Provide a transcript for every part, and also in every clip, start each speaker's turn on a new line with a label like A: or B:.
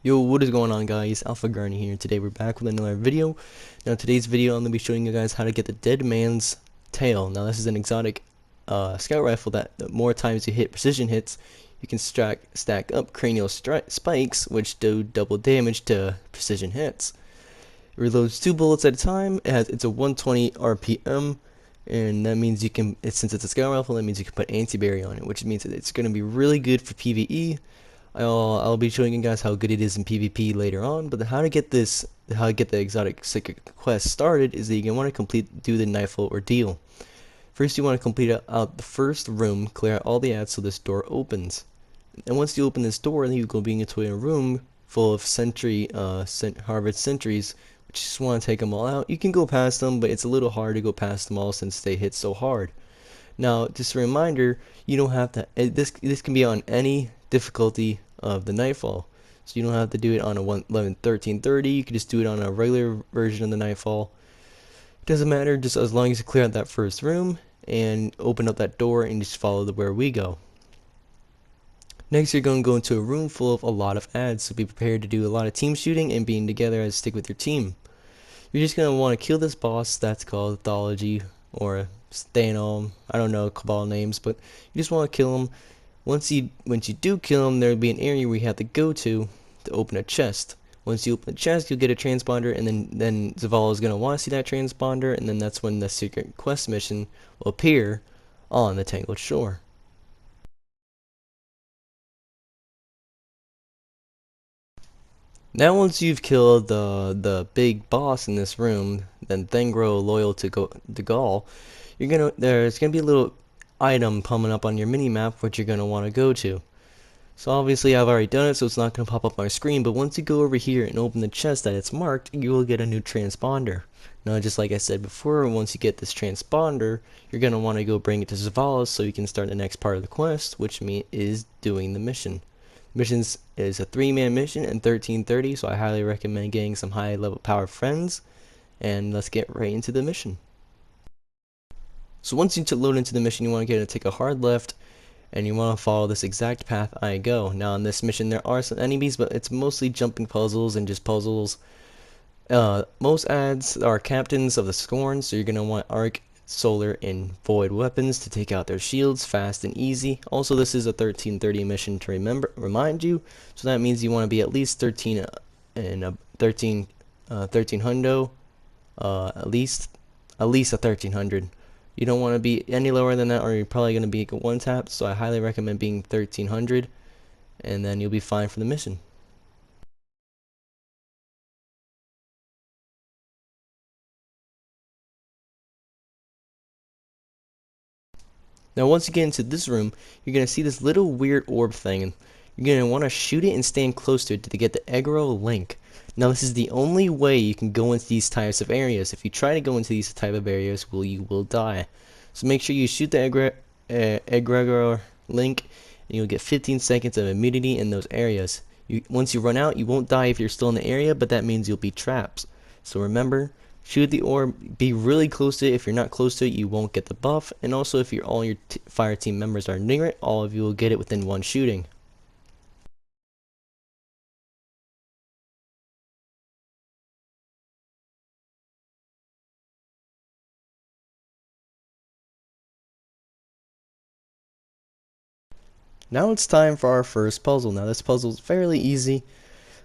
A: Yo, what is going on, guys? Alpha Garney here. Today we're back with another video. Now today's video I'm going to be showing you guys how to get the Dead Man's Tail. Now this is an exotic scout rifle that the more times you hit precision hits, you can stack up cranial spikes, which do double damage to precision hits. It reloads 2 bullets at a time. It's a 120 RPM, and that means you can, since it's a scout rifle, that means you can put anti-barrier on it, which means that it's going to be really good for PvE. I'll be showing you guys how good it is in PvP later on, but how to get the exotic secret quest started is that you're going to want to do the Nightfall Ordeal. First, you want to complete out the first room, clear out all the ads so this door opens. And once you open this door, then you go into a room full of Harvard sentries, which you just want to take them all out. You can go past them, but it's a little hard to go past them all since they hit so hard. Now, just a reminder, you don't have to. This can be on any difficulty of the Nightfall, so you don't have to do it on a 1330. You can just do it on a regular version of the Nightfall. It doesn't matter, just as long as you clear out that first room and open up that door and just follow where we go. Next, you're going to go into a room full of a lot of ads, so be prepared to do a lot of team shooting and being together as stick with your team. You're just going to want to kill this boss that's called Mythology or Stanum. I don't know Cabal names, but you just want to kill him. Once you do kill him, there'll be an area where you have to go to open a chest. Once you open the chest, you'll get a transponder, and then Zavala is going to want to see that transponder, and then that's when the secret quest mission will appear on the Tangled Shore. Now once you've killed the big boss in this room, then grow loyal to Gaul, there's gonna be a little item coming up on your mini map which you're gonna want to go to. So obviously I've already done it, so it's not gonna pop up on my screen, but once you go over here and open the chest that it's marked, you will get a new transponder. Now just like I said before, once you get this transponder, you're gonna want to go bring it to Zavala so you can start the next part of the quest, which is doing the mission. Missions is a 3-man mission in 1330, so I highly recommend getting some high level power friends, and let's get right into the mission. So once you load into the mission, you want to take a hard left, and you want to follow this exact path I go. Now in this mission there are some enemies, but it's mostly jumping puzzles and just puzzles. Most ads are captains of the Scorn, so you're going to want Arc, Solar, and Void weapons to take out their shields fast and easy. Also, this is a 1330 mission to remind you, so that means you want to be at least 13 and 13 hundo, at least a 1300. You don't want to be any lower than that, or you're probably going to be one tap. So I highly recommend being 1300, and then you'll be fine for the mission. Now once you get into this room, you're going to see this little weird orb thing, and you're going to want to shoot it and stand close to it to get the aggro link. Now this is the only way you can go into these types of areas. If you try to go into these type of areas, you will die. So make sure you shoot the aggro link, and you'll get 15 seconds of immunity in those areas. Once you run out, you won't die if you're still in the area, but that means you'll be trapped. So remember, shoot the orb, be really close to it. If you're not close to it, you won't get the buff. And also, if all your fire team members are near it, all of you will get it within one shooting. Now it's time for our first puzzle. Now this puzzle is fairly easy.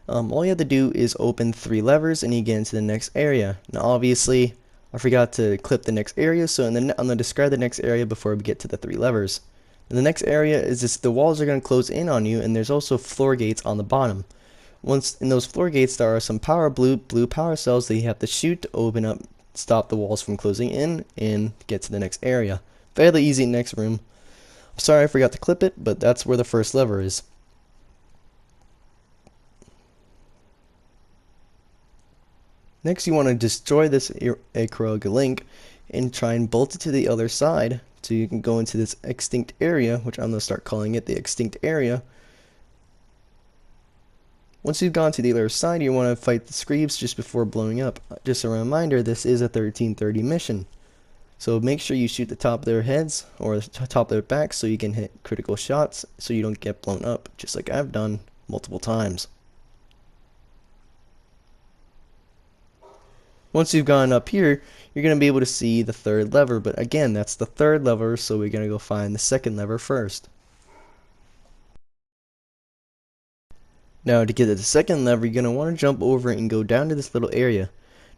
A: All you have to do is open 3 levers and you get into the next area. Now obviously I forgot to clip the next area, so I'm going to describe the next area before we get to the 3 levers. And the next area is the walls are going to close in on you, and there's also floor gates on the bottom. Once in those floor gates, there are some blue power cells that you have to shoot to open up, stop the walls from closing in, and get to the next area. Fairly easy next room. I'm sorry I forgot to clip it, but that's where the first lever is. Next, you want to destroy this Akrog link and try and bolt it to the other side so you can go into this extinct area, which I'm going to start calling it the extinct area. Once you've gone to the other side, you want to fight the Screeves just before blowing up. Just a reminder, this is a 1330 mission. So make sure you shoot the top of their heads or the top of their backs so you can hit critical shots so you don't get blown up, just like I've done multiple times. Once you've gone up here, you're going to be able to see the third lever, but again, that's the third lever, so we're going to go find the second lever first. Now to get to the second lever, you're going to want to jump over it and go down to this little area.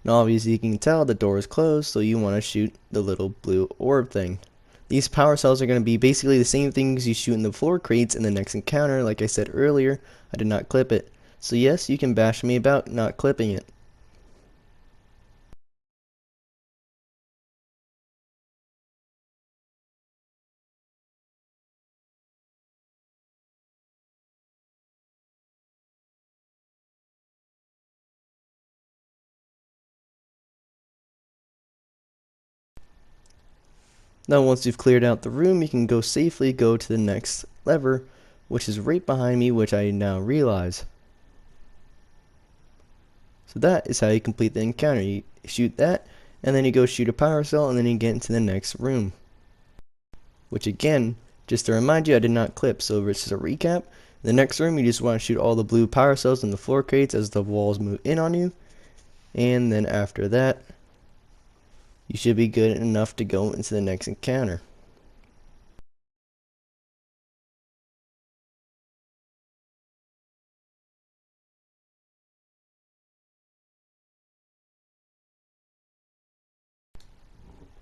A: Now obviously you can tell the door is closed, so you want to shoot the little blue orb thing. These power cells are going to be basically the same things you shoot in the floor crates in the next encounter. Like I said earlier, I did not clip it. So yes, you can bash me about not clipping it. Now once you've cleared out the room, you can go safely go to the next lever, which is right behind me, which I now realize. So that is how you complete the encounter. You shoot that, and then you go shoot a power cell, and then you get into the next room. Which again, just to remind you, I did not clip, so it's just a recap. In the next room, you just want to shoot all the blue power cells in the floor crates as the walls move in on you. And then after that, you should be good enough to go into the next encounter.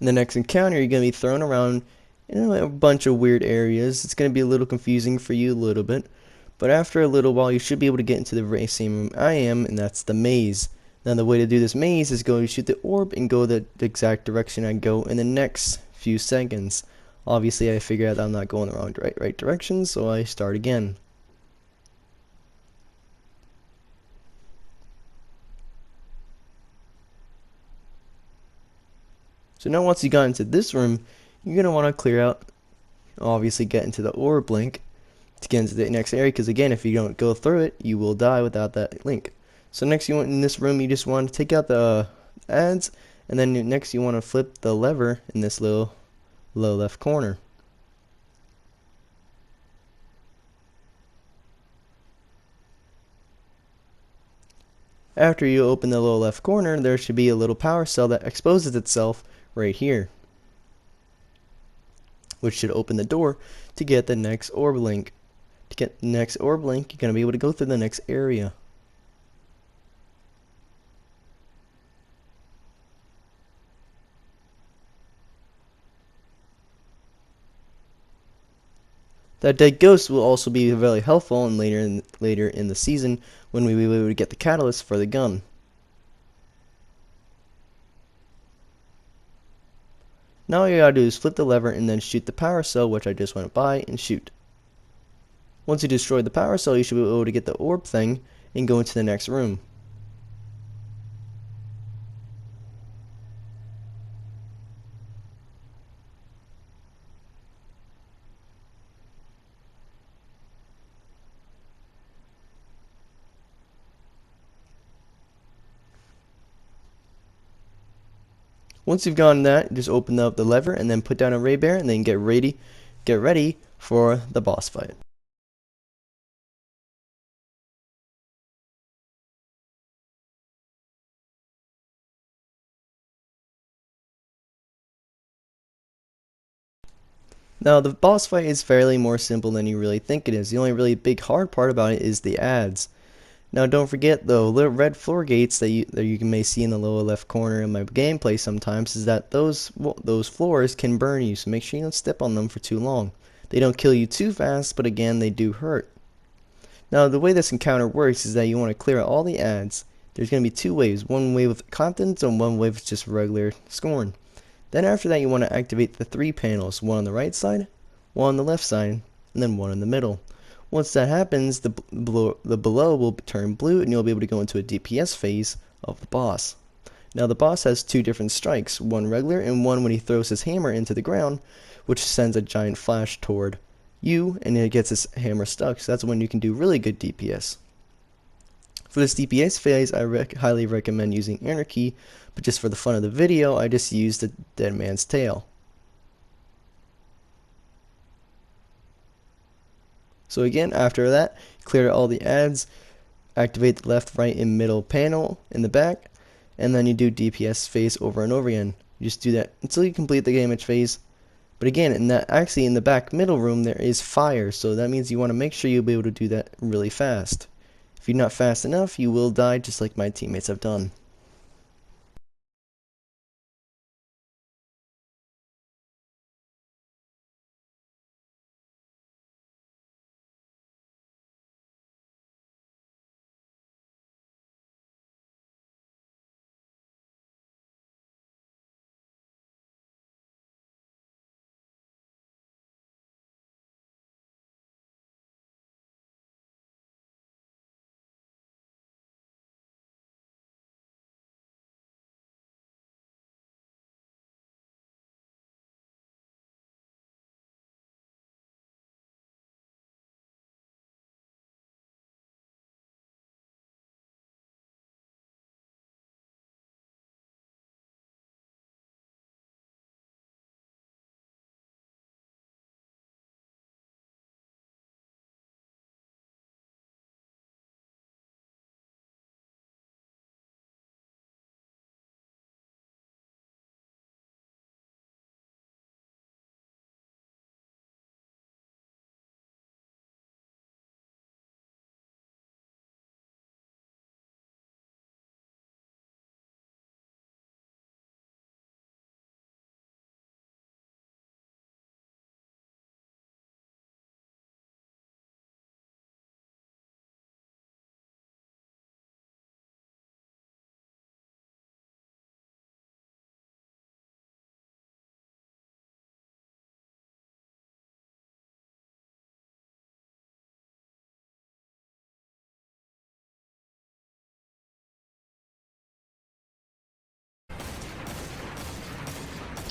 A: In the next encounter, you're going to be thrown around in a bunch of weird areas. It's going to be a little confusing for you a little bit, but after a little while, you should be able to get into the same room I am, and that's the maze. Now the way to do this maze is go shoot the orb and go the exact direction I go in the next few seconds. Obviously I figured out that I'm not going the right direction, so I start again. So now once you got into this room, you're going to want to clear out, obviously get into the orb link to get into the next area, because again, if you don't go through it, you will die without that link. So next you want in this room, you just want to take out the ads, and then next you want to flip the lever in this little low left corner. After you open the lower left corner, there should be a little power cell that exposes itself right here, which should open the door to get the next orb link. To get the next orb link, you're going to be able to go through the next area. That dead ghost will also be very helpful and later in the season when we will be able to get the catalyst for the gun. Now all you gotta do is flip the lever and then shoot the power cell, which I just went by, and shoot. Once you destroy the power cell, you should be able to get the orb thing and go into the next room. Once you've gotten that, just open up the lever and then put down a ray bear and then get ready for the boss fight. Now the boss fight is fairly more simple than you really think it is. The only really big hard part about it is the ads. Now don't forget though, little red floor gates that you may see in the lower left corner in my gameplay sometimes, is that those floors can burn you, so make sure you don't step on them for too long. They don't kill you too fast, but again, they do hurt. Now the way this encounter works is that you want to clear out all the ads. There's going to be two waves, one wave with contents and one wave with just regular scorn. Then after that you want to activate the three panels, one on the right side, one on the left side, and then one in the middle. Once that happens, the below will turn blue and you'll be able to go into a DPS phase of the boss. Now the boss has two different strikes, one regular and one when he throws his hammer into the ground, which sends a giant flash toward you and it gets his hammer stuck, so that's when you can do really good DPS. For this DPS phase, I highly recommend using Anarchy, but just for the fun of the video, I just used the Dead Man's Tail. So again, after that, clear all the ads, activate the left, right, and middle panel in the back, and then you do DPS phase over and over again. You just do that until you complete the damage phase. But again, in the back middle room there is fire, so that means you want to make sure you'll be able to do that really fast. If you're not fast enough, you will die just like my teammates have done.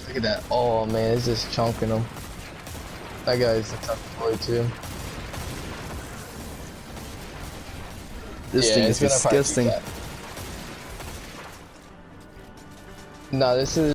B: Look at that. Oh man, it's just chunking them. That guy's a tough boy too.
A: This thing is disgusting.
B: No, this is